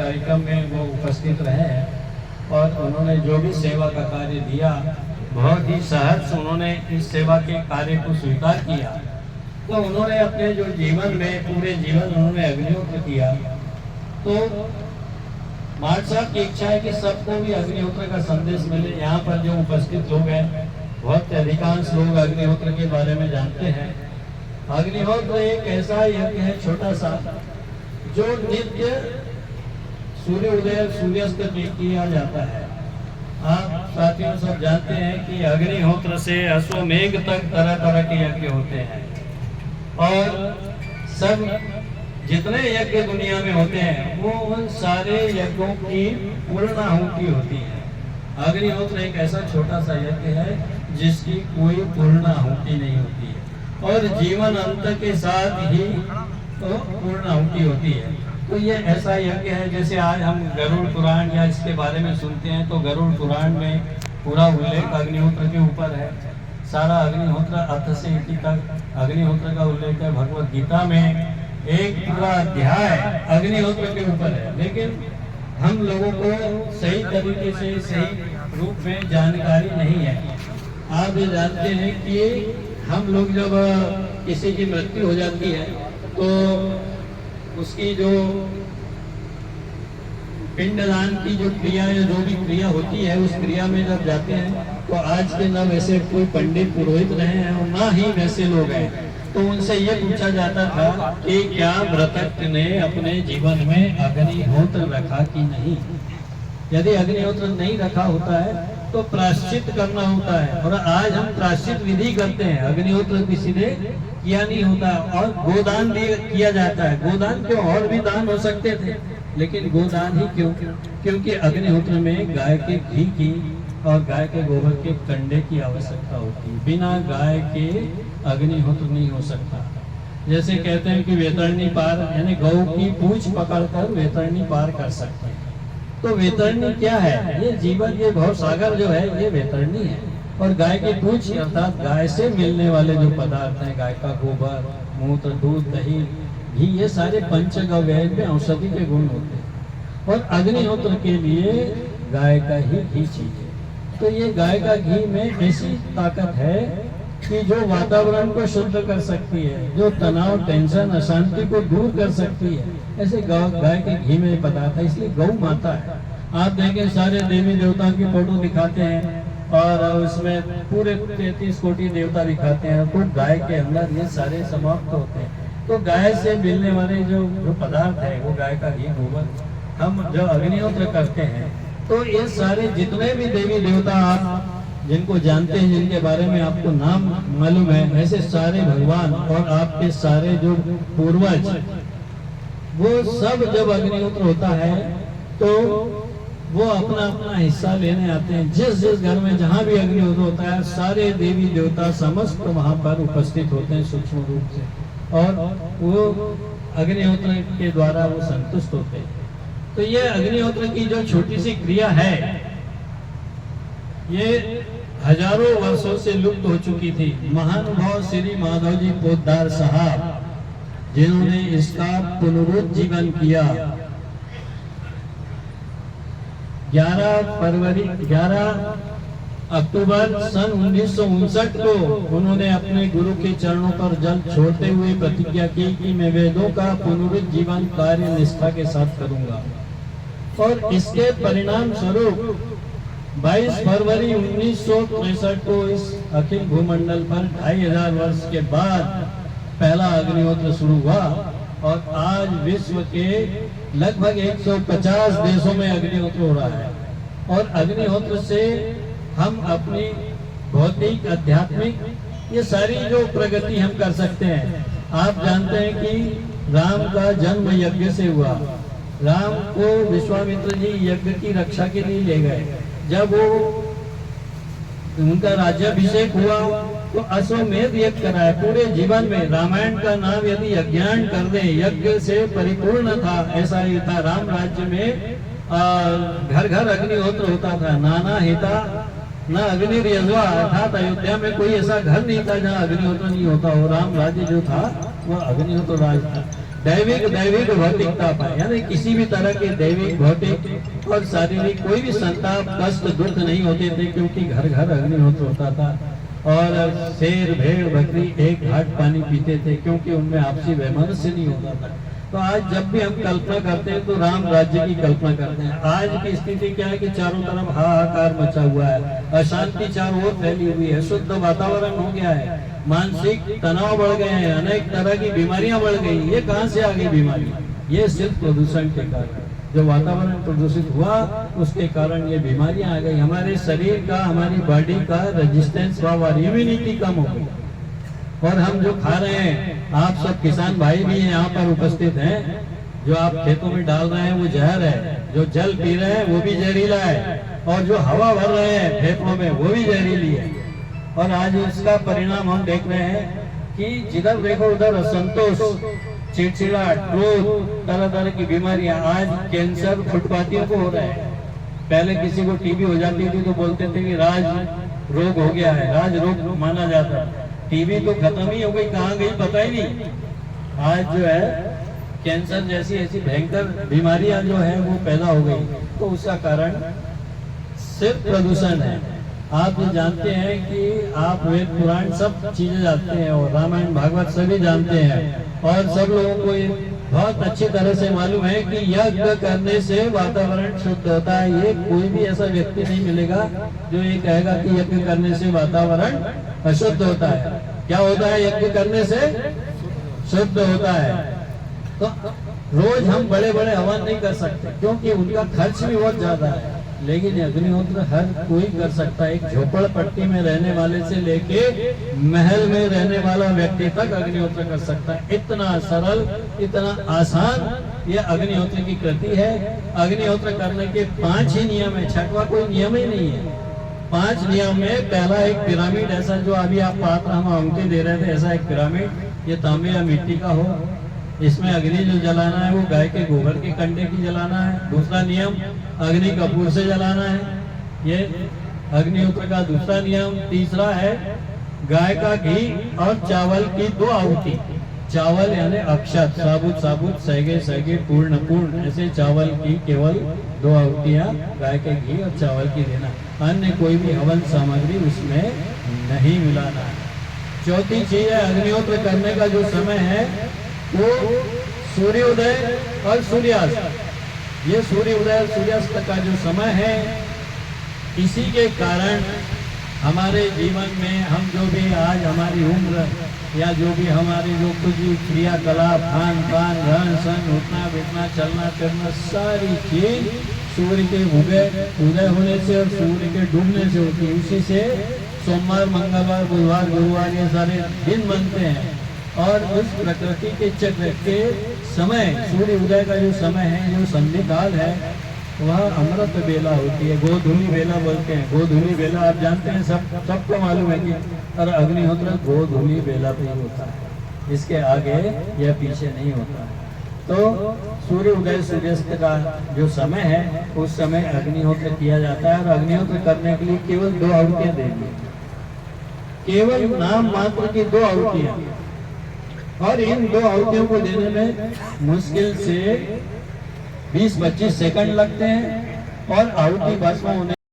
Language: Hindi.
कार्यक्रम में वो उपस्थित रहे हैं और उन्होंने जो भी सेवा का कार्य दिया बहुत ही सहर्ष उन्होंने इस सेवा के कार्य को स्वीकार किया। तो उन्होंने अपने जो जीवन में पूरे जीवन उन्होंने अग्निहोत्र किया। तो महाराज साहब की इच्छा है कि सबको भी अग्निहोत्र का संदेश मिले। यहाँ पर जो उपस्थित लोग हैं बहुत अधिकांश लोग अग्निहोत्र के बारे में जानते हैं। अग्निहोत्र एक ऐसा यज्ञ है छोटा सा जो नित्य सूर्य उदय सूर्यास्त में किया जाता है। आप साथियों सब जानते हैं कि अग्निहोत्र से अश्वमेघ तक तरह तरह के यज्ञ होते हैं और सब जितने यज्ञ दुनिया में होते हैं वो उन सारे यज्ञों की पूर्णाहुति होती है। अग्निहोत्र एक ऐसा छोटा सा यज्ञ है जिसकी कोई पूर्णाहुति नहीं होती है और जीवन अंत के साथ ही तो पूर्णाहुति होती है। तो ये ऐसा यज्ञ है जैसे आज हम गरुड़ पुराण या इसके बारे में सुनते हैं तो गरुड़ पुराण में पूरा उल्लेख अग्निहोत्र के ऊपर है। सारा अग्निहोत्र अथ से इति तक अग्निहोत्र का उल्लेख है। भगवत गीता में एक पूरा अध्याय अग्निहोत्र के ऊपर है, लेकिन हम लोगों को सही तरीके से सही रूप में जानकारी नहीं है। आप ये जानते हैं कि हम लोग जब किसी की मृत्यु हो जाती है तो उसकी जो पिंडदान की जो क्रिया या जो भी क्रिया होती है उस क्रिया में जब जाते हैं तो आज के न वैसे कोई पंडित पुरोहित रहे हैं और ना ही वैसे लोग हैं। तो उनसे ये पूछा जाता था कि क्या मृतक ने अपने जीवन में अग्निहोत्र रखा कि नहीं। यदि अग्निहोत्र नहीं रखा होता है तो प्रायश्चित करना होता है और आज हम प्रायश्चित विधि करते हैं। अग्निहोत्र किसी ने किया नहीं होता और गोदान भी किया जाता है। गोदान क्यों, और भी दान हो सकते थे लेकिन गोदान ही क्यों? क्योंकि अग्निहोत्र में गाय के घी की और गाय के गोबर के कंडे की आवश्यकता होती है। बिना गाय के अग्निहोत्र नहीं हो सकता। जैसे कहते हैं कि वेतरणी पार यानी गौ की पूंछ पकड़कर वेतरणी पार कर सकते हैं। तो वेतरणी क्या है? ये जीवन, ये भव सागर जो है ये वेतरणी है। और गाय की पूंछ अर्थात गाय से मिलने वाले जो पदार्थ हैं, गाय का गोबर, मूत्र, दूध, दही, घी, ये सारे पंचगव्य में औषधि के गुण होते हैं और अग्निहोत्र के लिए गाय का ही घी चाहिए। तो ये गाय का घी में ऐसी ताकत है कि जो वातावरण को शुद्ध कर सकती है, जो तनाव, टेंशन, अशांति को दूर कर सकती है, ऐसे गाय के घी में पदार्थ है। इसलिए गौ माता है। आप देखें सारे देवी देवताओं की फोटो दिखाते हैं और उसमें पूरे 33 कोटि देवता दिखाते हैं तो गाय के अंदर ये सारे समाप्त होते हैं। तो गाय से मिलने वाले जो पदार्थ है वो गाय का घी, गोबर, हम जो अग्निहोत्र करते हैं तो ये सारे जितने भी देवी देवता आप जिनको जानते हैं, जिनके बारे में आपको नाम मालूम है, ऐसे सारे भगवान और आपके सारे जो पूर्वज वो सब जब अग्निहोत्र होता है तो वो अपना अपना हिस्सा लेने आते हैं। जिस जिस घर में जहाँ भी अग्निहोत्र होता है सारे देवी देवता समस्त वहाँ पर उपस्थित होते हैं सूक्ष्म रूप से और वो अग्निहोत्र के द्वारा वो संतुष्ट होते हैं। तो ये अग्निहोत्र की जो छोटी सी क्रिया है ये हजारों वर्षों से लुप्त हो चुकी थी। महानुभाव श्री माधव जी पोद्दार साहब जिन्होंने इसका पुनरुज्जीवन किया 11 अक्टूबर सन 1959 को उन्होंने अपने गुरु के चरणों पर जल छोड़ते हुए प्रतिज्ञा की कि मैं वेदों का पुनरुज्जीवन कार्य निष्ठा के साथ करूंगा। और इसके परिणाम स्वरूप 22 फरवरी 1963 को इस अखिल भूमंडल पर 2500 वर्ष के बाद पहला अग्निहोत्र शुरू हुआ और आज विश्व के लगभग 150 देशों में अग्निहोत्र हो रहा है। और अग्निहोत्र से हम अपनी भौतिक, आध्यात्मिक, ये सारी जो प्रगति हम कर सकते हैं। आप जानते हैं कि राम का जन्म यज्ञ से हुआ। राम को विश्वामित्र जी यज्ञ की रक्षा के लिए ले गए। जब वो उनका राज्याभिषेक हुआ तो अश्वमेध यज्ञ कराया। पूरे जीवन में रामायण का नाम यदि यज्ञान कर दे, यज्ञ से परिपूर्ण था, ऐसा ही था। राम राज्य में घर घर अग्निहोत्र होता था। नाना हिता न अग्निर्यज्वा, अर्थात अयोध्या में कोई ऐसा घर नहीं था जहाँ अग्निहोत्र नहीं होता हो। राम राज्य जो था वो अग्निहोत्र राज था। दैविक दैविक भौतिकता पाए, यानी किसी भी तरह के दैविक भौतिक और शारीरिक कोई भी संताप कष्ट दुख नहीं होते थे, क्योंकि घर घर अग्निहोत्र होता था और शेर भेड़ बकरी एक घाट पानी पीते थे, क्योंकि उनमें आपसी वैमनस्य नहीं होता था। तो आज जब भी हम कल्पना करते हैं तो राम राज्य की कल्पना करते हैं। आज की स्थिति क्या है कि चारों तरफ हाहाकार मचा हुआ है, अशांति चारों ओर फैली हुई है, शुद्ध वातावरण हो गया है, मानसिक तनाव बढ़ गए हैं, अनेक तरह की बीमारियां बढ़ गई। ये कहां से आ गई बीमारी? ये सिर्फ प्रदूषण के कारण, जो वातावरण प्रदूषित हुआ उसके कारण ये बीमारियां आ गई। हमारे शरीर का, हमारी बॉडी का रेजिस्टेंस पावर, इम्यूनिटी कम हो गई। और हम जो खा रहे हैं, आप सब किसान भाई भी यहाँ पर उपस्थित हैं, जो आप खेतों में डाल रहे हैं वो जहर है, जो जल पी रहे हैं वो भी जहरीला है, और जो हवा भर रहे हैं फेफड़ों में वो भी जहरीली है। और आज इसका परिणाम हम देख रहे हैं कि जिधर देखो उधर असंतोष, चिड़चिड़ा, क्रोध, तरह तरह की बीमारियां। आज कैंसर फुटपाथियों को हो रहा है। पहले किसी को टीबी हो जाती थी तो बोलते थे कि राज रोग हो गया है, राज रोग माना जाता। टीबी तो खत्म ही हो गई, कहाँ गई पता ही नहीं। आज जो है कैंसर जैसी ऐसी भयंकर बीमारियां जो है वो पैदा हो गई, तो उसका कारण सिर्फ प्रदूषण है। आप ये जानते हैं कि आप वेद पुराण सब चीजें जानते हैं और रामायण भागवत सभी जानते हैं, और सब लोगों को ये बहुत अच्छी तरह से मालूम है कि यज्ञ करने से वातावरण शुद्ध होता है। ये कोई भी ऐसा व्यक्ति नहीं मिलेगा जो ये कहेगा कि यज्ञ करने से वातावरण अशुद्ध होता है। क्या होता है? यज्ञ करने से शुद्ध होता है। तो रोज हम बड़े बड़े हवन नहीं कर सकते, क्योंकि उनका खर्च भी बहुत ज्यादा है। लेकिन अग्निहोत्र हर कोई कर सकता है। एक झोपड़पट्टी में रहने वाले से लेके महल में रहने वाला व्यक्ति तक अग्निहोत्र कर सकता है। इतना सरल, इतना आसान ये अग्निहोत्र की कृति है। अग्निहोत्र करने के 5 ही नियम है, छठवां कोई नियम ही नहीं है। 5 नियम में पहला एक पिरामिड, ऐसा जो अभी आप पात्र हम आहुति दे रहे थे, ऐसा एक पिरामिड, ये तांबे या मिट्टी का हो। इसमें अग्नि जो जलाना है वो गाय के गोबर के कंडे की जलाना है। दूसरा नियम अग्नि कपूर से जलाना है, ये अग्निहोत्र का दूसरा नियम। तीसरा है गाय का घी और चावल की 2 आहुति। चावल यानी अक्षत, साबुत साबुत, सैगे सैगे, पूर्ण पूर्ण, ऐसे चावल की केवल 2 आहुतियां गाय के घी और चावल की देना। अन्य कोई भी हवन सामग्री उसमें नहीं मिलाना है। चौथी चीज है अग्निहोत्र करने का जो समय है वो सूर्योदय और सूर्यास्त। ये सूर्योदय और सूर्यास्त का जो समय है, इसी के कारण हमारे जीवन में हम जो भी आज हमारी उम्र या जो भी हमारी जो कुछ क्रियाकलाप, खान पान, रहन सहन, उठना बैठना, चलना फिरना, सारी चीज सूर्य के उदय होने से और सूर्य के डूबने से होती है। उसी से सोमवार, मंगलवार, बुधवार, गुरुवार ये सारे दिन बनते हैं। और उस प्रकृति के चक्र के समय, सूर्य उदय का जो समय है, जो संधि काल है, वह अमृत बेला होती है, गोधूली बेला बोलते हैं। गोधूली बेला आप जानते हैं, सबको मालूम है कि और अग्निहोत्र गोधूली बेला पे ही होता है, इसके आगे या पीछे नहीं होता है। तो सूर्य उदय सूर्यास्त का जो समय है उस समय अग्निहोत्र किया जाता है। और अग्निहोत्र करने के लिए केवल 2 आहुतियां देंगे, केवल नाम मात्र की 2 आहुतियां। और इन 2 आहुतियों को देने में मुश्किल से 20-25 सेकंड लगते हैं, और आहुति भस्म होने